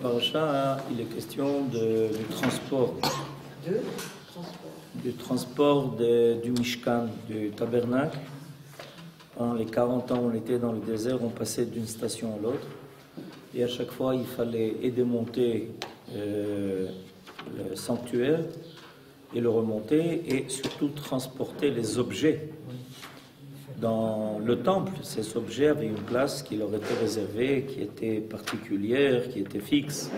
paracha, il est question du transport. Du transport du Mishkan, du tabernacle. Pendant les 40 ans où on était dans le désert, on passait d'une station à l'autre. Et à chaque fois, il fallait et démonter le sanctuaire et le remonter, et surtout transporter les objets. Dans le temple, ces objets avaient une place qui leur était réservée, qui était particulière, qui était fixe.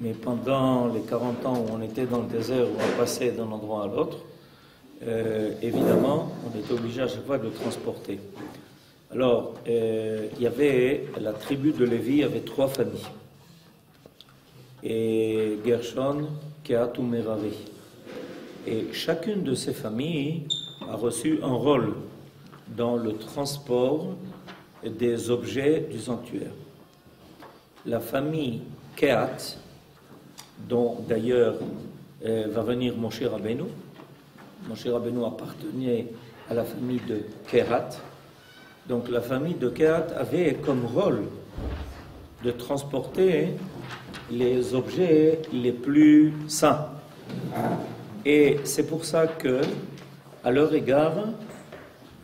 Mais pendant les 40 ans où on était dans le désert, où on passait d'un endroit à l'autre, évidemment, on était obligé à chaque fois de le transporter. Alors, il y avait la tribu de Lévi avait 3 familles. Et Gershon, Kehat ou Merari. Et chacune de ces familles a reçu un rôle dans le transport des objets du sanctuaire. La famille Kehat, dont d'ailleurs va venir Moshe Rabbeinu. Moshe Rabbeinu appartenait à la famille de Kehat. Donc la famille de Kehat avait comme rôle de transporter les objets les plus saints. Et c'est pour ça que, à leur égard,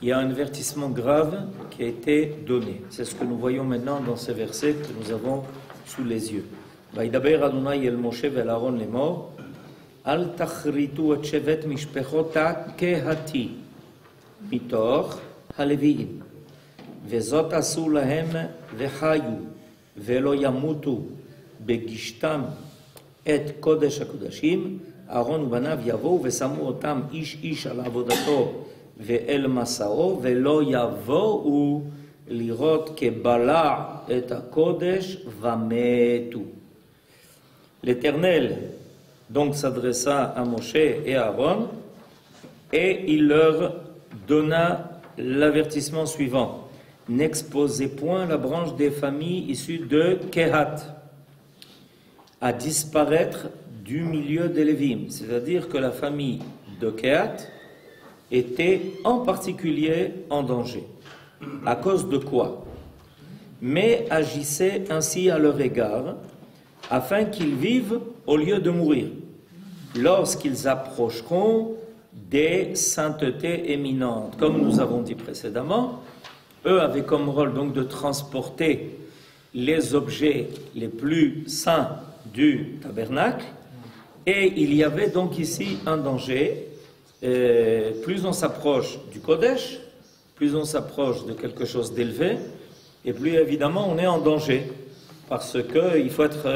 il y a un avertissement grave qui a été donné. C'est ce que nous voyons maintenant dans ces versets que nous avons sous les yeux. וידבר אדוני אל משה ואל אהרון לאמור, אל תכריתו את שבט משפחות הקהתי מתוך הלוויים, וזאת עשו להם וחיו, ולא ימותו בגישתם את קודש הקודשים. אהרון ובניו יבואו ושמו אותם איש איש על עבודתו ואל מסעו, ולא יבואו לראות כבלע את הקודש ומתו. L'Éternel donc s'adressa à Moshe et à Aaron et il leur donna l'avertissement suivant: n'exposez point la branche des familles issues de Kehat à disparaître du milieu des Lévim, c'est-à-dire que la famille de Kehat était en particulier en danger. À cause de quoi? Mais agissez ainsi à leur égard, afin qu'ils vivent au lieu de mourir, lorsqu'ils approcheront des saintetés éminentes. Comme nous avons dit précédemment, eux avaient comme rôle donc de transporter les objets les plus saints du tabernacle, et il y avait donc ici un danger. Plus on s'approche du Kodesh, plus on s'approche de quelque chose d'élevé, et plus évidemment on est en danger. Parce qu'il faut être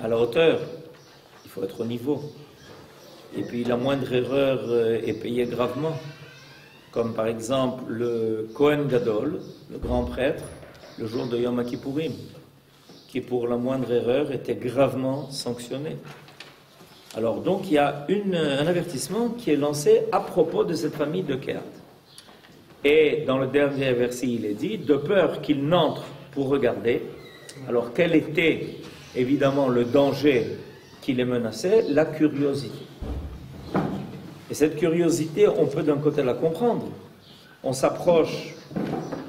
à la hauteur, il faut être au niveau. Et puis la moindre erreur est payée gravement. Comme par exemple le Kohen Gadol, le grand prêtre, le jour de Yom Kippourim, qui pour la moindre erreur était gravement sanctionné. Alors donc il y a un avertissement qui est lancé à propos de cette famille de Kehat. Et dans le dernier verset, il est dit, de peur qu'ils n'entrent pour regarder. Alors, quel était évidemment le danger qui les menaçait? La curiosité. Et cette curiosité, on peut d'un côté la comprendre. On s'approche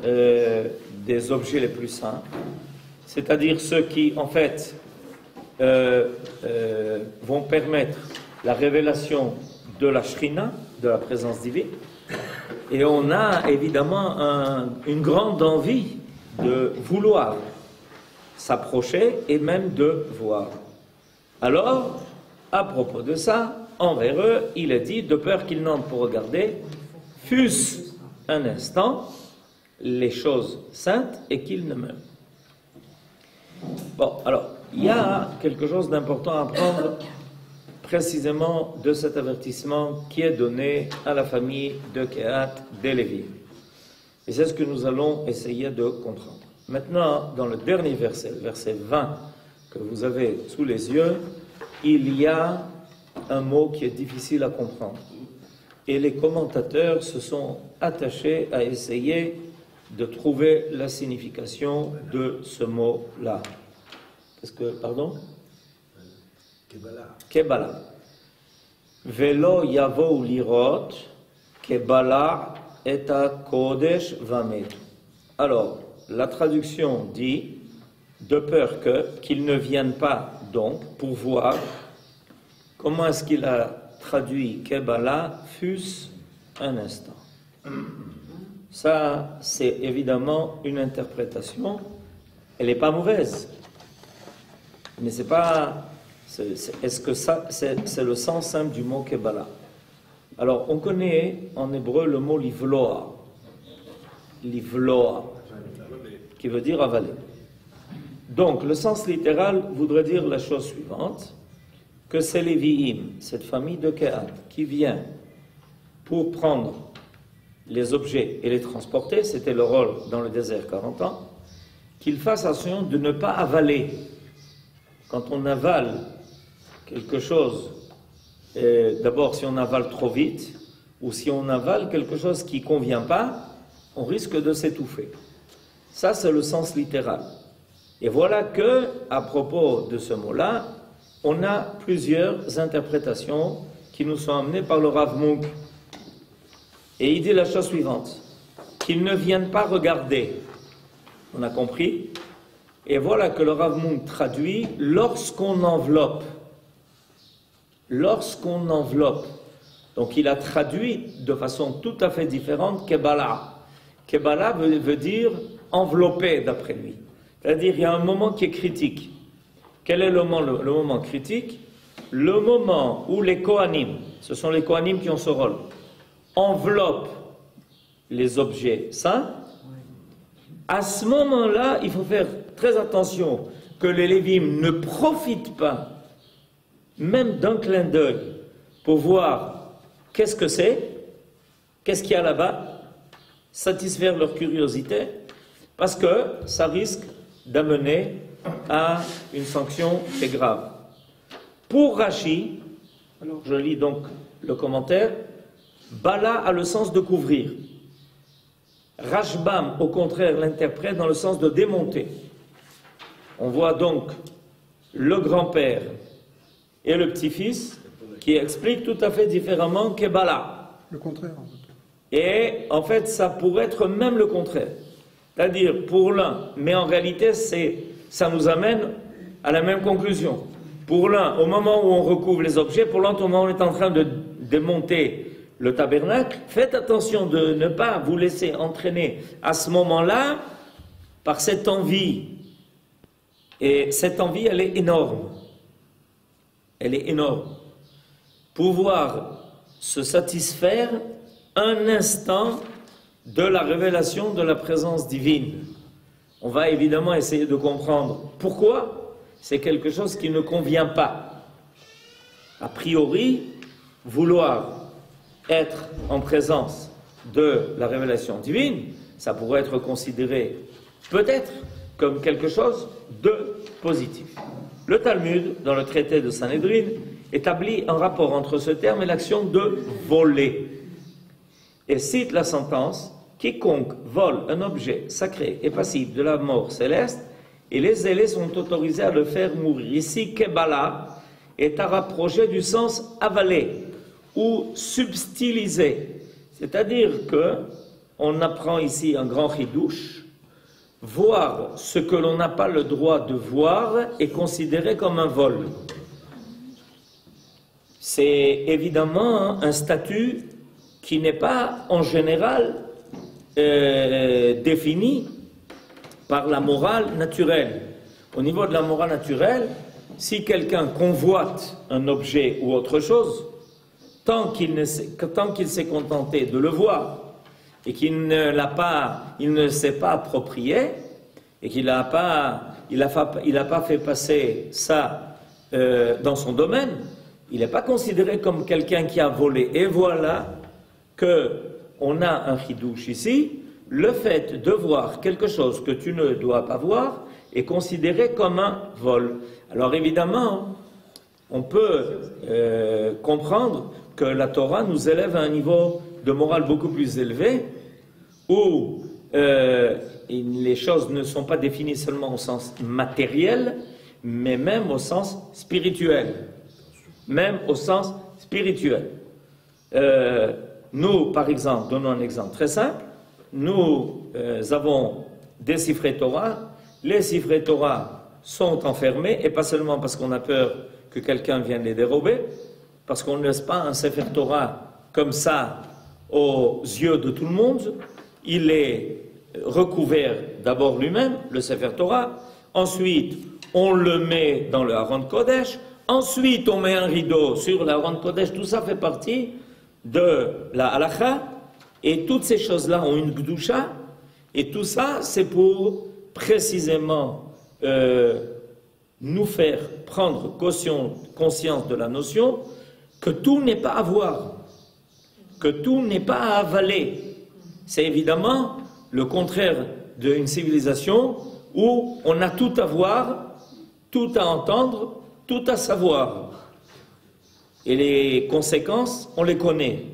des objets les plus saints, c'est-à-dire ceux qui, en fait, vont permettre la révélation de la Shrina, de la présence divine. Et on a évidemment une grande envie de vouloir s'approcher et même de voir. Alors, à propos de ça, envers eux, il est dit, de peur qu'ils n'entrent pour regarder, fût-ce un instant, les choses saintes et qu'ils ne meurent. Bon, alors, il y a quelque chose d'important à prendre précisément de cet avertissement qui est donné à la famille de Kehat des Lévi. Et c'est ce que nous allons essayer de comprendre. Maintenant, dans le dernier verset, le verset 20 que vous avez sous les yeux, il y a un mot qui est difficile à comprendre. Et les commentateurs se sont attachés à essayer de trouver la signification de ce mot-là. Parce que, pardon? Kebala. Velo yavo lirot, Kebala eta kodesh vamet. Alors, la traduction dit de peur qu'ils ne viennent pas donc pour voir comment est-ce qu'il a traduit Kebala, fût-ce un instant. Ça, c'est évidemment une interprétation, elle n'est pas mauvaise, mais c'est pas... Est-ce que ça, c'est le sens simple du mot Kebala? Alors, on connaît en hébreu le mot livloa, livloa, qui veut dire avaler. Donc, le sens littéral voudrait dire la chose suivante, que c'est les Vi'im, cette famille de Kehat, qui vient pour prendre les objets et les transporter, c'était le rôle dans le désert 40 ans, qu'ils fassent attention de ne pas avaler. Quand on avale quelque chose, d'abord si on avale trop vite, ou si on avale quelque chose qui ne convient pas, on risque de s'étouffer. Ça, c'est le sens littéral. Et voilà que, à propos de ce mot-là, on a plusieurs interprétations qui nous sont amenées par le Rav Munk. Et il dit la chose suivante, qu'ils ne viennent pas regarder. On a compris? Et voilà que le Rav Munk traduit lorsqu'on enveloppe. Lorsqu'on enveloppe. Donc il a traduit de façon tout à fait différente Kebala. Kebala veut dire envelopper d'après lui. C'est-à-dire il y a un moment qui est critique. Quel est le moment critique? Le moment où les Kohanim, ce sont les Kohanim qui ont ce rôle, enveloppent les objets saints. À ce moment-là, il faut faire très attention que les Lévim ne profitent pas même d'un clin d'œil pour voir qu'est-ce que c'est, qu'est-ce qu'il y a là-bas, satisfaire leur curiosité, parce que ça risque d'amener à une sanction très grave. Pour Rashi, alors je lis donc le commentaire, Bala a le sens de couvrir. Rashbam, au contraire, l'interprète dans le sens de démonter. On voit donc le grand-père et le petit-fils qui expliquent tout à fait différemment Kebala. Le contraire, en fait. Et en fait, ça pourrait être même le contraire. C'est-à-dire pour l'un, mais en réalité, ça nous amène à la même conclusion. Pour l'un, au moment où on recouvre les objets, pour l'autre, au moment où on est en train de démonter le tabernacle, faites attention de ne pas vous laisser entraîner à ce moment-là par cette envie. Et cette envie, elle est énorme. Elle est énorme. Pouvoir se satisfaire un instant de la révélation de la présence divine. On va évidemment essayer de comprendre pourquoi c'est quelque chose qui ne convient pas. A priori, vouloir être en présence de la révélation divine, ça pourrait être considéré peut-être comme quelque chose de positif. Le Talmud, dans le traité de Sanhédrin, établit un rapport entre ce terme et l'action de voler. Et cite la sentence, quiconque vole un objet sacré est passible de la mort céleste, et les zélés sont autorisés à le faire mourir. Ici, Kebala est à rapprocher du sens avaler ou subtiliser. C'est-à-dire que on apprend ici un grand chidouche. Voir ce que l'on n'a pas le droit de voir est considéré comme un vol. C'est évidemment un statut qui n'est pas en général défini par la morale naturelle. Au niveau de la morale naturelle, si quelqu'un convoite un objet ou autre chose, tant qu'il s'est contenté de le voir et qu'il ne s'est pas approprié et qu'il n'a pas fait passer ça dans son domaine, il n'est pas considéré comme quelqu'un qui a volé. Et voilà qu'on a un chidouche ici. Le fait de voir quelque chose que tu ne dois pas voir est considéré comme un vol. Alors évidemment, on peut comprendre que la Torah nous élève à un niveau de morale beaucoup plus élevé, où les choses ne sont pas définies seulement au sens matériel, mais même au sens spirituel. Même au sens spirituel. Nous, par exemple, donnons un exemple très simple, nous avons déchiffré Torah, les Sifrei Torah sont enfermés, et pas seulement parce qu'on a peur que quelqu'un vienne les dérober, parce qu'on ne laisse pas un Sefer Torah comme ça aux yeux de tout le monde. Il est recouvert d'abord lui-même, le Sefer Torah, ensuite on le met dans le Aron Kodesh, ensuite on met un rideau sur le Aron Kodesh, tout ça fait partie de la halakha, et toutes ces choses-là ont une gdusha, et tout ça c'est pour précisément nous faire prendre conscience de la notion que tout n'est pas à voir, que tout n'est pas à avaler. C'est évidemment le contraire d'une civilisation où on a tout à voir, tout à entendre, tout à savoir. Et les conséquences, on les connaît.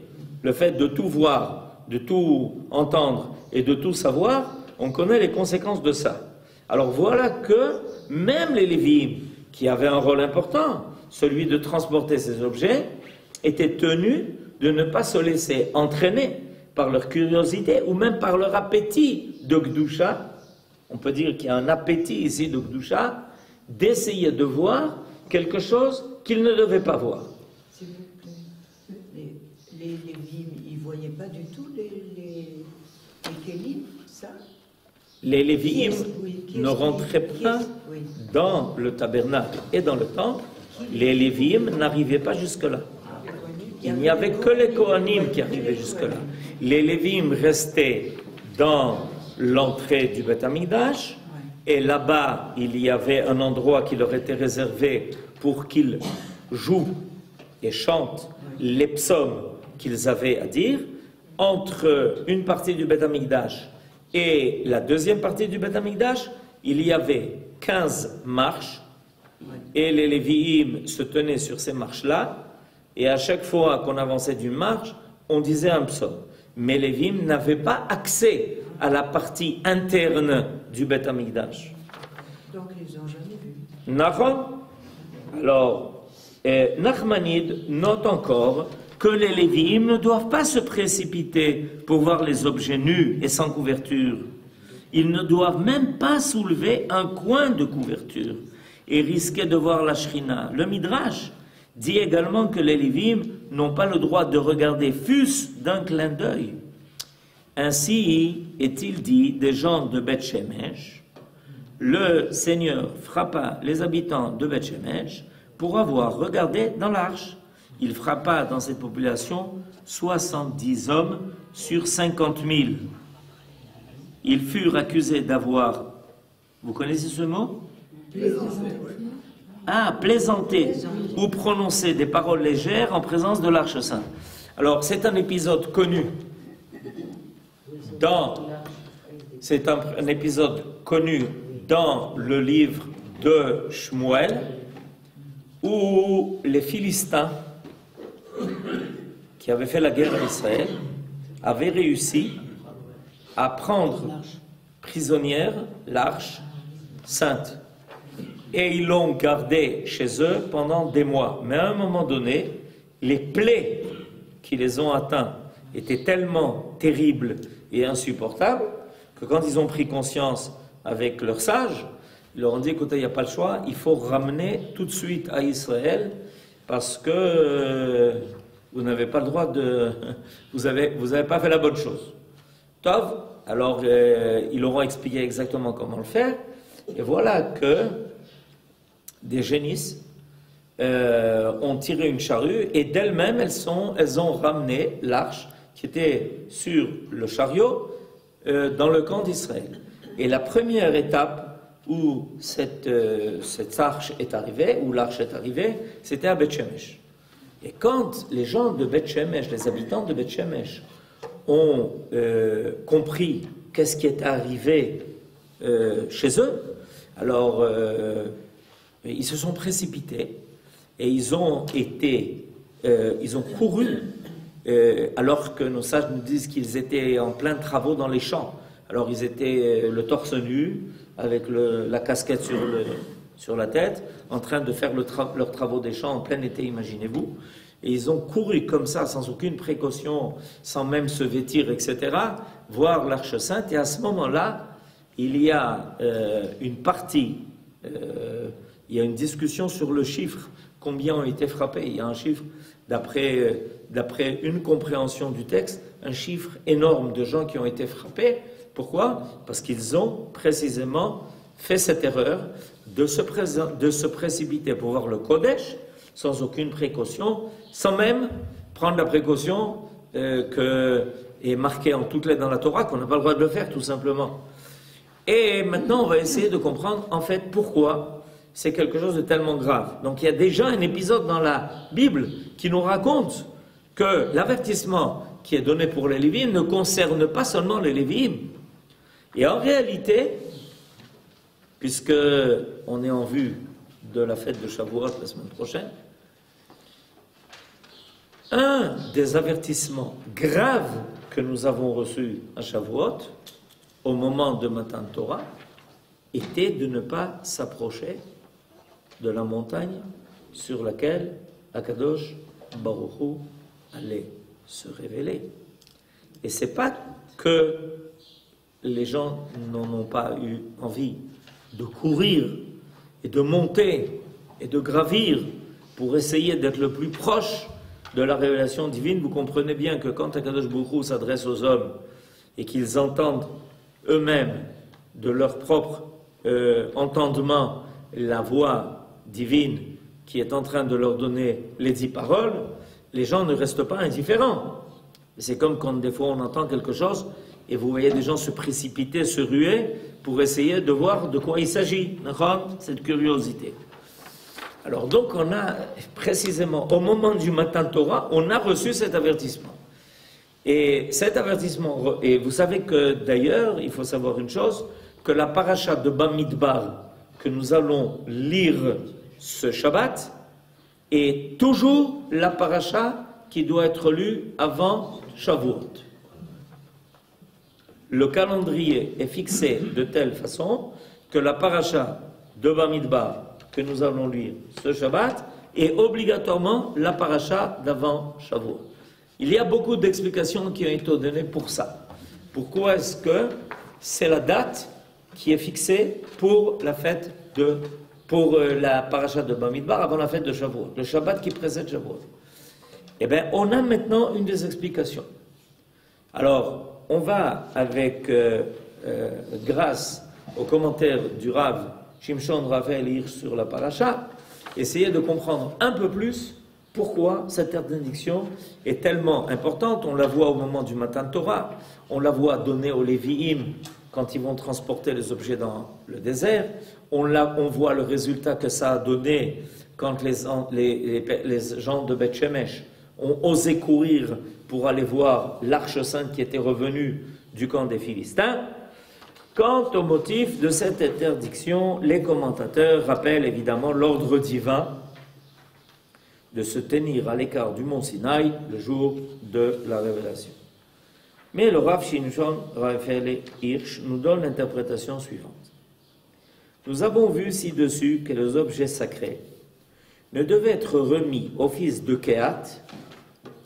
Le fait de tout voir, de tout entendre et de tout savoir, on connaît les conséquences de ça. Alors voilà que même les Lévi'im, qui avaient un rôle important, celui de transporter ces objets, étaient tenus de ne pas se laisser entraîner par leur curiosité ou même par leur appétit de Gdusha. On peut dire qu'il y a un appétit ici de Gdusha, d'essayer de voir quelque chose qu'ils ne devaient pas voir. S'il vous plaît, les Lévi'im, ils ne voyaient pas du tout les Kélim, ça? Les Lévi'im ne rentraient pas dans le tabernacle et dans le temple. Les Lévi'im n'arrivaient pas jusque-là. Il n'y avait que les Kohanim qui arrivaient jusque-là. Les Lévi'im restaient dans l'entrée du Beth Amikdash, et là-bas, il y avait un endroit qui leur était réservé pour qu'ils jouent et chantent les psaumes qu'ils avaient à dire. Entre une partie du Beth Amikdash et la deuxième partie du Beth Amikdash, il y avait 15 marches, et les Lévi'im se tenaient sur ces marches-là, et à chaque fois qu'on avançait d'une marche, on disait un psaume. Mais les Lévi'im n'avaient pas accès à la partie interne du Beth Amikdash. Donc ils n'ont jamais vu. Nahon. Alors, Nachmanide note encore que les Lévi'im ne doivent pas se précipiter pour voir les objets nus et sans couverture. Ils ne doivent même pas soulever un coin de couverture et risquer de voir la Shrina. Le Midrash dit également que les Lévi'im n'ont pas le droit de regarder fût-ce d'un clin d'œil. Ainsi est-il dit des gens de Beth Shemesh. Le Seigneur frappa les habitants de Beth Shemesh pour avoir regardé dans l'arche. Il frappa dans cette population 70 hommes sur 50 000. Ils furent accusés d'avoir, vous connaissez ce mot? Plaisanter ou prononcer des paroles légères en présence de l'Arche Sainte. Alors, c'est un épisode connu dans le livre de Shmuel, où les Philistins, qui avaient fait la guerre à Israël, avaient réussi à prendre prisonnière l'Arche Sainte. Et ils l'ont gardée chez eux pendant des mois. Mais à un moment donné, les plaies qui les ont atteints étaient tellement terribles et insupportables que quand ils ont pris conscience avec leurs sages, ils leur ont dit, écoutez, il n'y a pas le choix, il faut ramener tout de suite à Israël parce que vous n'avez pas le droit de... Vous avez pas fait la bonne chose. Tov, alors ils leur ont expliqué exactement comment le faire. Et voilà que des génisses ont tiré une charrue et d'elles-mêmes, elles ont ramené l'arche qui était sur le chariot dans le camp d'Israël. Et la première étape où cette arche est arrivée, où l'arche est arrivée, c'était à Beth Shemesh. Et quand les gens de Beth Shemesh, les habitants de Beth Shemesh, ont compris qu'est-ce qui était arrivé chez eux, alors ils se sont précipités et ils ont couru alors que nos sages nous disent qu'ils étaient en plein travaux dans les champs. Alors ils étaient le torse nu avec la casquette sur la tête en train de faire leurs travaux des champs en plein été, imaginez-vous. Et ils ont couru comme ça, sans aucune précaution, sans même se vêtir, etc., voir l'Arche Sainte. Et à ce moment-là, il y a une partie, il y a une discussion sur le chiffre, combien ont été frappés. Il y a un chiffre, d'après une compréhension du texte, un chiffre énorme de gens qui ont été frappés. Pourquoi? Parce qu'ils ont précisément fait cette erreur de se précipiter pour voir le Kodesh sans aucune précaution, sans même prendre la précaution que est marquée en toutes lettres dans la Torah, qu'on n'a pas le droit de le faire tout simplement. Et maintenant on va essayer de comprendre en fait pourquoi c'est quelque chose de tellement grave. Donc il y a déjà un épisode dans la Bible qui nous raconte que l'avertissement qui est donné pour les Lévites ne concerne pas seulement les Lévites. Et en réalité, puisque on est en vue de la fête de Shavuot la semaine prochaine, un des avertissements graves que nous avons reçus à Shavuot, au moment de Matan Torah, était de ne pas s'approcher de la montagne sur laquelle Akadosh Baruch Hu allait se révéler. Et c'est pas que les gens n'en ont pas eu envie de courir et de monter et de gravir pour essayer d'être le plus proche de la révélation divine. Vous comprenez bien que quand Akadosh Baruch Hu s'adresse aux hommes et qu'ils entendent eux-mêmes de leur propre entendement la voix divine qui est en train de leur donner les 10 paroles, les gens ne restent pas indifférents. C'est comme quand des fois on entend quelque chose et vous voyez des gens se précipiter, se ruer pour essayer de voir de quoi il s'agit. Cette curiosité. Alors donc on a précisément au moment du Matan Torah, on a reçu cet avertissement. Et cet avertissement, et vous savez que d'ailleurs, il faut savoir une chose, que la paracha de Bamidbar que nous allons lire ce Shabbat est toujours la paracha qui doit être lue avant Shavuot. Le calendrier est fixé de telle façon que la paracha de Bamidbar que nous allons lire ce Shabbat est obligatoirement la paracha d'avant Shavuot. Il y a beaucoup d'explications qui ont été données pour ça. Pourquoi est-ce que c'est la date qui est fixée pour la fête pour la paracha de Bamidbar avant la fête de Shavuot, le Shabbat qui précède Shavuot? Eh bien, on a maintenant une des explications. Alors, on va avec grâce au commentaire du Rav Shimshon Raphaël Hirsch sur la paracha, essayer de comprendre un peu plus pourquoi cette interdiction est tellement importante. On la voit au moment du Matan Torah, on la voit donnée aux Lévi'im quand ils vont transporter les objets dans le désert, on voit le résultat que ça a donné quand les gens de Beth Shemesh ont osé courir pour aller voir l'Arche Sainte qui était revenue du camp des Philistins. Quant au motif de cette interdiction, les commentateurs rappellent évidemment l'ordre divin de se tenir à l'écart du mont Sinaï le jour de la révélation. Mais le Rav Shimshon Raphaël Hirsch nous donne l'interprétation suivante. Nous avons vu ci-dessus que les objets sacrés ne devaient être remis au fils de Kehat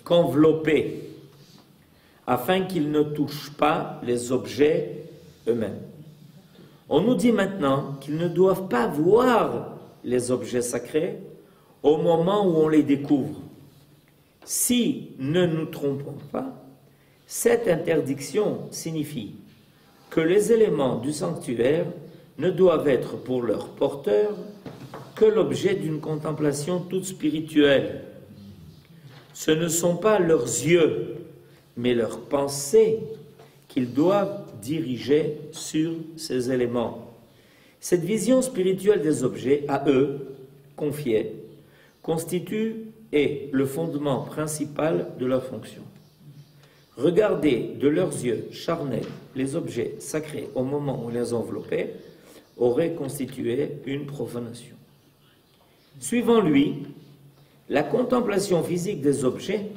qu'enveloppés, afin qu'ils ne touchent pas les objets eux-mêmes. On nous dit maintenant qu'ils ne doivent pas voir les objets sacrés au moment où on les découvre. Si, ne nous trompons pas, cette interdiction signifie que les éléments du sanctuaire ne doivent être pour leur porteur que l'objet d'une contemplation toute spirituelle. Ce ne sont pas leurs yeux, mais leurs pensées qu'ils doivent diriger sur ces éléments. Cette vision spirituelle des objets, à eux, confiée, constitue et le fondement principal de leur fonction. Regarder de leurs yeux charnels les objets sacrés au moment où ils les enveloppaient aurait constitué une profanation. Suivant lui, la contemplation physique des objets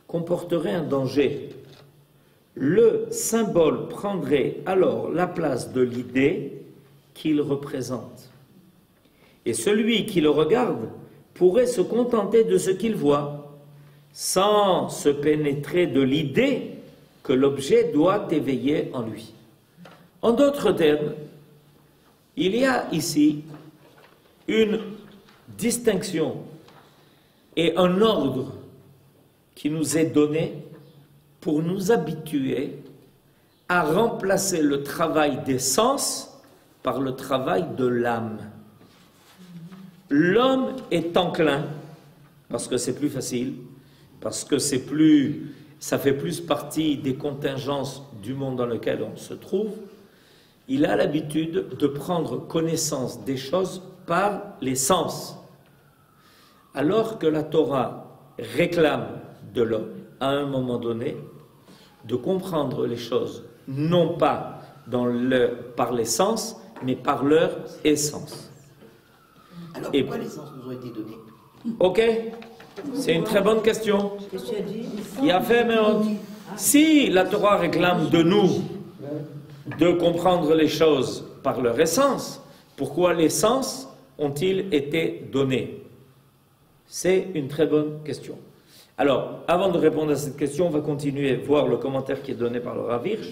comporterait un danger. Le symbole prendrait alors la place de l'idée qu'il représente. Et celui qui le regarde pourrait se contenter de ce qu'il voit, sans se pénétrer de l'idée que l'objet doit éveiller en lui. En d'autres termes, il y a ici une distinction et un ordre qui nous est donné pour nous habituer à remplacer le travail des sens par le travail de l'âme. L'homme est enclin, parce que c'est plus facile, parce que ça fait plus partie des contingences du monde dans lequel on se trouve, il a l'habitude de prendre connaissance des choses par les sens. Alors que la Torah réclame de l'homme, à un moment donné, de comprendre les choses, non pas par les sens, mais par leur essence. Alors pourquoi les sens nous ont été donnés? Ok, c'est une très bonne question. Qu'est-ce que tu as dit? Il a fait, mais si la Torah réclame de nous de comprendre les choses par leur essence, pourquoi les sens ont-ils été donnés? C'est une très bonne question. Alors, avant de répondre à cette question, on va continuer à voir le commentaire qui est donné par le Rav Hirsch.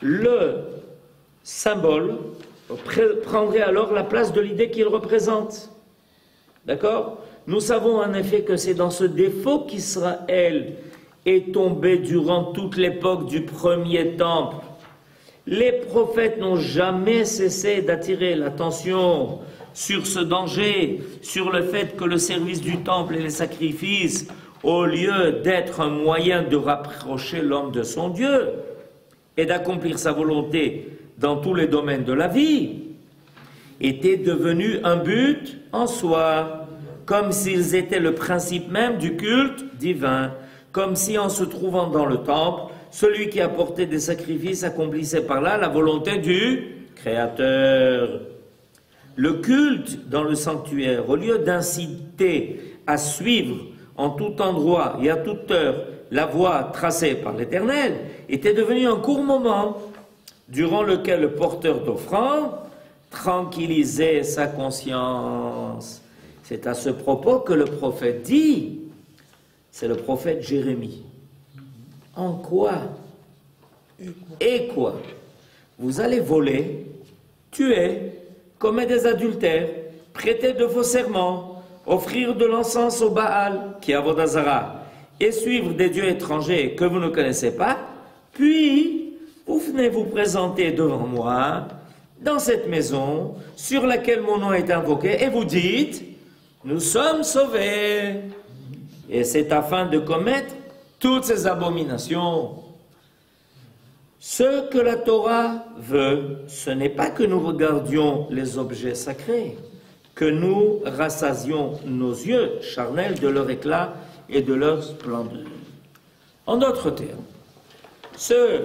Le symbole prendrait alors la place de l'idée qu'il représente. D'accord? Nous savons en effet que c'est dans ce défaut qu'Israël est tombé durant toute l'époque du premier temple. Les prophètes n'ont jamais cessé d'attirer l'attention sur ce danger, sur le fait que le service du temple et les sacrifices, au lieu d'être un moyen de rapprocher l'homme de son Dieu et d'accomplir sa volonté dans tous les domaines de la vie, étaient devenus un but en soi, comme s'ils étaient le principe même du culte divin, comme si en se trouvant dans le temple, celui qui apportait des sacrifices accomplissait par là la volonté du Créateur. Le culte dans le sanctuaire, au lieu d'inciter à suivre en tout endroit et à toute heure la voie tracée par l'Éternel, était devenu un court moment durant lequel le porteur d'offrande tranquillisait sa conscience. C'est à ce propos que le prophète dit, c'est le prophète Jérémie. En quoi? Et quoi? Vous allez voler, tuer, commettre des adultères, prêter de faux serments, offrir de l'encens au Baal, qui est Avodah Zarah, et suivre des dieux étrangers que vous ne connaissez pas, puis vous venez vous présenter devant moi, dans cette maison, sur laquelle mon nom est invoqué, et vous dites, nous sommes sauvés. Et c'est afin de commettre toutes ces abominations. Ce que la Torah veut, ce n'est pas que nous regardions les objets sacrés, que nous rassasions nos yeux charnels de leur éclat et de leur splendeur. En d'autres termes, ce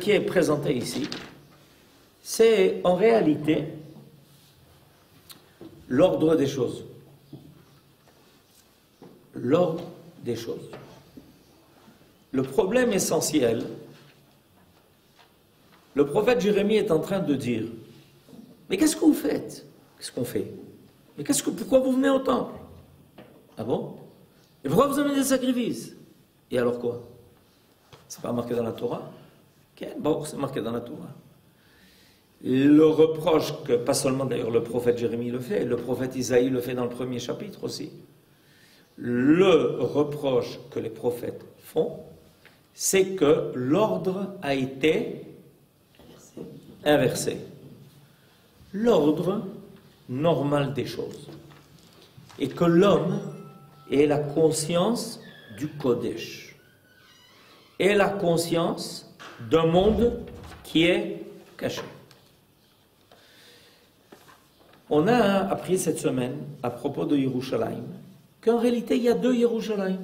qui est présenté ici, c'est en réalité l'ordre des choses. L'ordre des choses. Le problème essentiel, le prophète Jérémie est en train de dire, mais qu'est-ce que vous faites? Qu'est-ce qu'on fait? Mais pourquoi vous venez au temple? Ah bon? Et pourquoi vous amenez des sacrifices? Et alors quoi? C'est pas marqué dans la Torah? Bon, c'est marqué dans la Torah. Le reproche que, pas seulement d'ailleurs le prophète Jérémie le fait, le prophète Isaïe le fait dans le premier chapitre aussi. Le reproche que les prophètes font, c'est que l'ordre a été inversé. L'ordre normal des choses. Et que l'homme ait la conscience du Kodesh. Et la conscience d'un monde qui est caché. On a appris cette semaine, à propos de Yerushalayim, qu'en réalité, il y a deux Yerushalayim.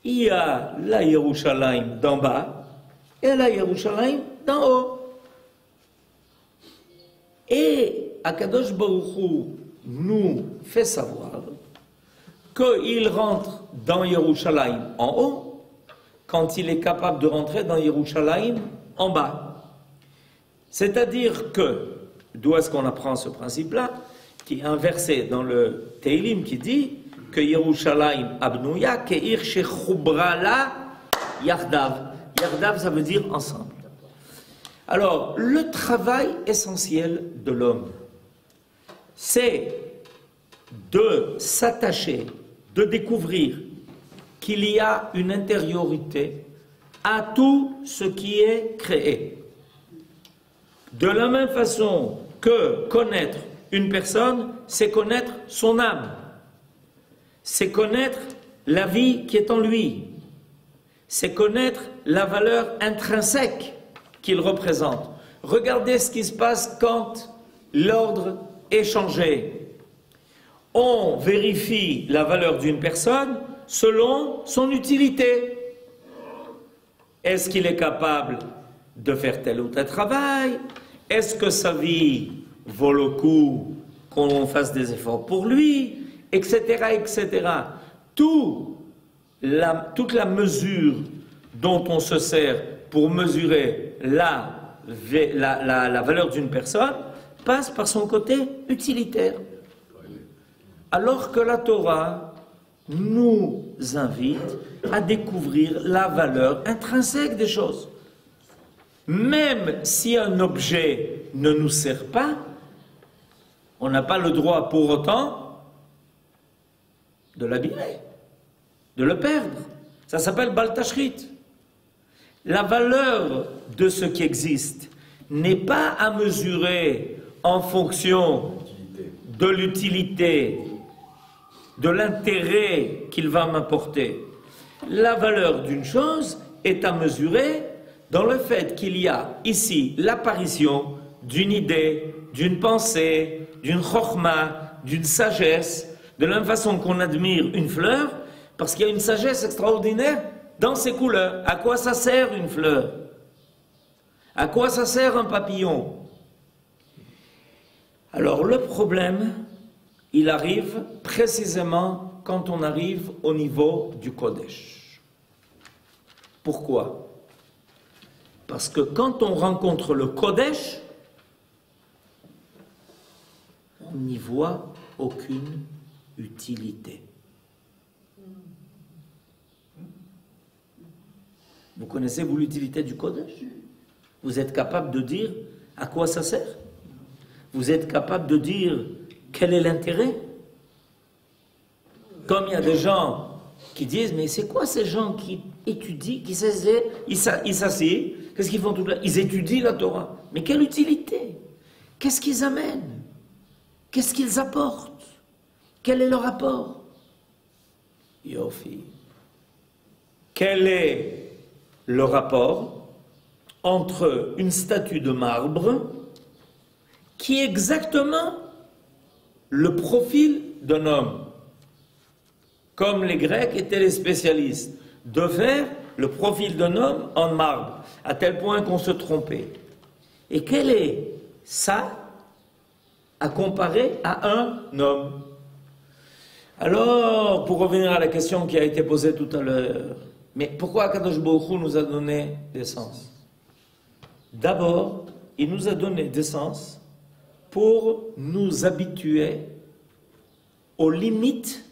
Il y a la Yerushalayim d'en bas et la Yerushalayim d'en haut. Et Akadosh Baruch Hu nous fait savoir qu'il rentre dans Yerushalayim en haut quand il est capable de rentrer dans Yerushalayim en bas. C'est-à-dire que, d'où est-ce qu'on apprend ce principe-là, qui est inversé dans le Teilim qui dit que Yerushalayim abnouya ke'ir shechoubra la yardav. Yardav, ça veut dire ensemble. Alors, le travail essentiel de l'homme, c'est de s'attacher, de découvrir qu'il y a une intériorité à tout ce qui est créé. De la même façon que connaître une personne, c'est connaître son âme, c'est connaître la vie qui est en lui, c'est connaître la valeur intrinsèque qu'il représente. Regardez ce qui se passe quand l'ordre est changé. On vérifie la valeur d'une personne selon son utilité. Est-ce qu'il est capable de faire tel ou tel travail? Est-ce que sa vie vaut le coup qu'on fasse des efforts pour lui? Etc. etc. Toute la mesure dont on se sert pour mesurer la valeur d'une personne passe par son côté utilitaire. Alors que la Torah nous invite à découvrir la valeur intrinsèque des choses. Même si un objet ne nous sert pas, on n'a pas le droit pour autant de l'abîmer, de le perdre. Ça s'appelle Bal Tashrit. La valeur de ce qui existe n'est pas à mesurer en fonction de l'utilité, de l'intérêt qu'il va m'apporter. La valeur d'une chose est à mesurer dans le fait qu'il y a ici l'apparition d'une idée, d'une pensée, d'une chokhma, d'une sagesse, de la même façon qu'on admire une fleur, parce qu'il y a une sagesse extraordinaire dans ses couleurs. À quoi ça sert une fleur? À quoi ça sert un papillon? Alors le problème, il arrive précisément quand on arrive au niveau du Kodesh. Pourquoi? Parce que quand on rencontre le Kodesh, on n'y voit aucune utilité. Vous connaissez, vous, l'utilité du Kodesh? Vous êtes capable de dire à quoi ça sert? Vous êtes capable de dire quel est l'intérêt? Comme il y a des gens qui disent, mais c'est quoi ces gens qui étudient, qui s'asseyent, ils s'asseyent, qu'est-ce qu'ils font tout là? Ils étudient la Torah. Mais quelle utilité? Qu'est-ce qu'ils amènent? Qu'est-ce qu'ils apportent? Quel est leur apport? Yofi. Quel est le rapport entre une statue de marbre qui est exactement le profil d'un homme, comme les Grecs étaient les spécialistes, de faire le profil d'un homme en marbre, à tel point qu'on se trompait. Et quel est ça à comparer à un homme? Alors, pour revenir à la question qui a été posée tout à l'heure, mais pourquoi Akadosh Baruch Hu nous a donné des sens? D'abord, il nous a donné des sens pour nous habituer aux limites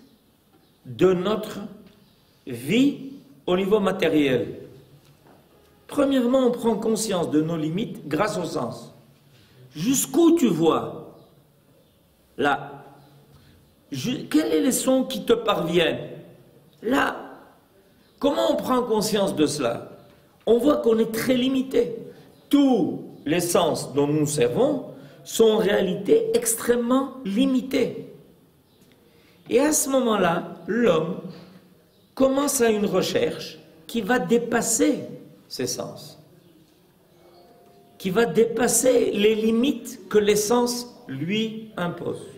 de notre vie au niveau matériel. Premièrement, on prend conscience de nos limites grâce au sens. Jusqu'où tu vois? Là. Quels sont les sons qui te parviennent? Là. Comment on prend conscience de cela? On voit qu'on est très limité. Tous les sens dont nous nous servons sont en réalité extrêmement limités. Et à ce moment-là, l'homme commence à une recherche qui va dépasser ses sens, qui va dépasser les limites que les sens lui imposent.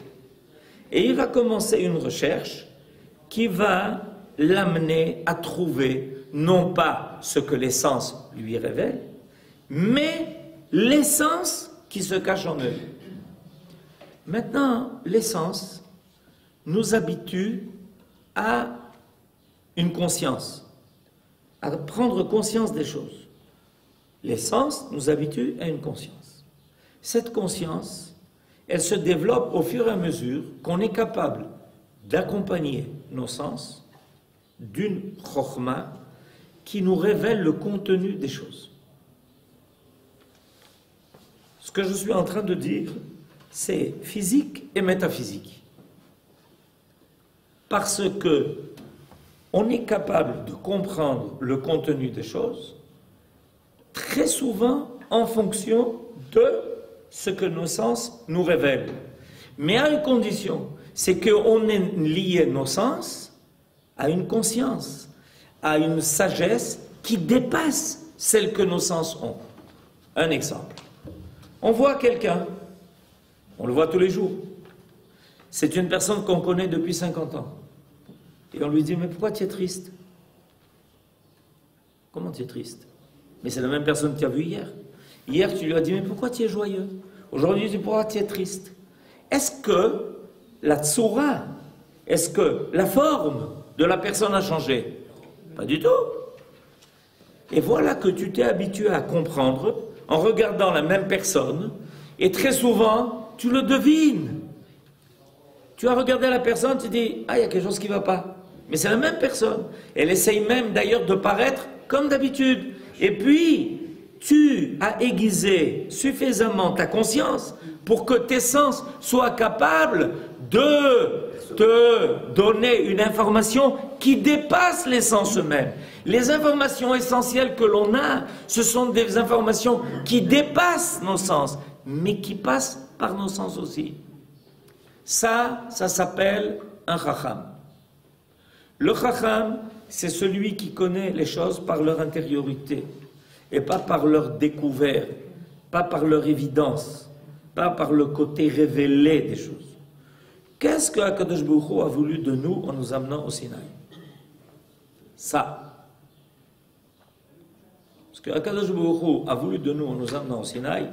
Et il va commencer une recherche qui va l'amener à trouver non pas ce que les sens lui révèlent, mais l'essence qui se cache en eux. Maintenant, l'essence nous habitue à une conscience, à prendre conscience des choses. L'essence nous habitue à une conscience. Cette conscience, elle se développe au fur et à mesure qu'on est capable d'accompagner nos sens d'une chokhma qui nous révèle le contenu des choses. Ce que je suis en train de dire, c'est physique et métaphysique. Parce que on est capable de comprendre le contenu des choses très souvent en fonction de ce que nos sens nous révèlent. Mais à une condition, c'est qu'on ait lié nos sens à une conscience, à une sagesse qui dépasse celle que nos sens ont. Un exemple. On voit quelqu'un, on le voit tous les jours. C'est une personne qu'on connaît depuis 50 ans. Et on lui dit, mais pourquoi tu es triste? Comment tu es triste? Mais c'est la même personne que tu as vue hier. Hier, tu lui as dit, mais pourquoi tu es joyeux? Aujourd'hui, tu dis, pourquoi tu es triste? Est-ce que la tsura, est-ce que la forme de la personne a changé? Pas du tout. Et voilà que tu t'es habitué à comprendre en regardant la même personne, et très souvent, tu le devines. Tu as regardé la personne, tu dis, ah, il y a quelque chose qui ne va pas. Mais c'est la même personne. Elle essaye même d'ailleurs de paraître comme d'habitude. Et puis, tu as aiguisé suffisamment ta conscience pour que tes sens soient capables de te donner une information qui dépasse les sens eux-mêmes. Les informations essentielles que l'on a, ce sont des informations qui dépassent nos sens, mais qui passent par nos sens aussi. Ça s'appelle un chacham. Le chacham, c'est celui qui connaît les choses par leur intériorité, et pas par leur découvert, pas par leur évidence, pas par le côté révélé des choses. Qu'est-ce que Akadosh Baruch Hu a voulu de nous en nous amenant au Sinaï? Ça. Ce que Akadosh Baruch Hu a voulu de nous en nous amenant au Sinaï,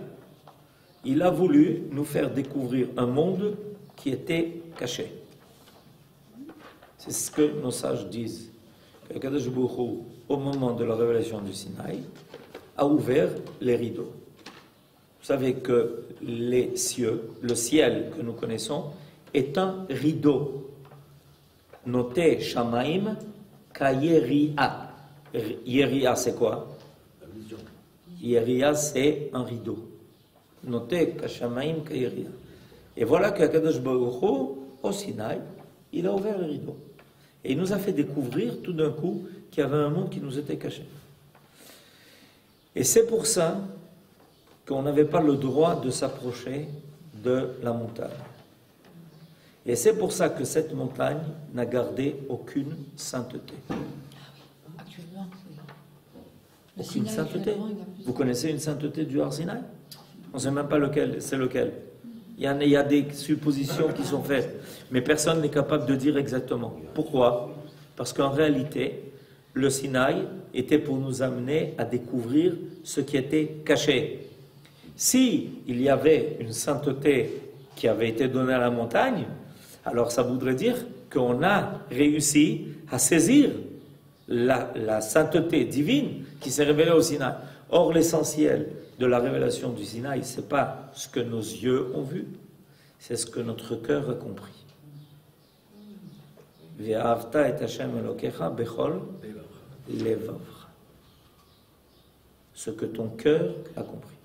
il a voulu nous faire découvrir un monde qui était caché. C'est ce que nos sages disent. Akadosh Baruch Hu, au moment de la révélation du Sinaï, a ouvert les rideaux. Vous savez que les cieux, le ciel que nous connaissons, est un rideau. Notez Shamaim Kayeria. Yeria, c'est quoi? Yeria, c'est un rideau. Notez Kashamaim Kayeria. Et voilà qu'Akadosh Baruch Hu, au Sinaï, il a ouvert le rideau. Et il nous a fait découvrir tout d'un coup qu'il y avait un monde qui nous était caché. Et c'est pour ça qu'on n'avait pas le droit de s'approcher de la montagne. Et c'est pour ça que cette montagne n'a gardé aucune sainteté. Actuellement, Aucune sainteté. Vous connaissez une sainteté du Har Sinaï? On ne sait même pas lequel, c'est lequel. Il y a des suppositions qui sont faites, mais personne n'est capable de dire exactement. Pourquoi? Parce qu'en réalité, le Sinaï était pour nous amener à découvrir ce qui était caché. Si il y avait une sainteté qui avait été donnée à la montagne, alors ça voudrait dire qu'on a réussi à saisir la sainteté divine qui s'est révélée au Sinaï. Or, l'essentiel de la révélation du Sinaï, ce n'est pas ce que nos yeux ont vu, c'est ce que notre cœur a compris. Ve'ahavta et Hashem Elokecha bechol levavcha. Ce que ton cœur a compris.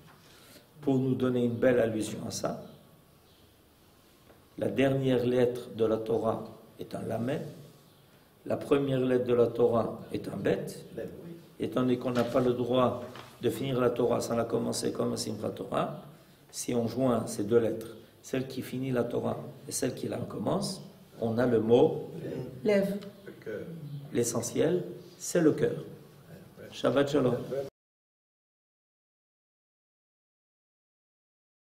Pour nous donner une belle allusion à ça, la dernière lettre de la Torah est un lamed, la première lettre de la Torah est un bet, étant donné qu'on n'a pas le droit de finir la Torah sans la commencer comme un Simchat Torah, si on joint ces deux lettres, celle qui finit la Torah et celle qui la commence, on a le mot lève. L'essentiel, c'est le cœur. Shabbat Shalom.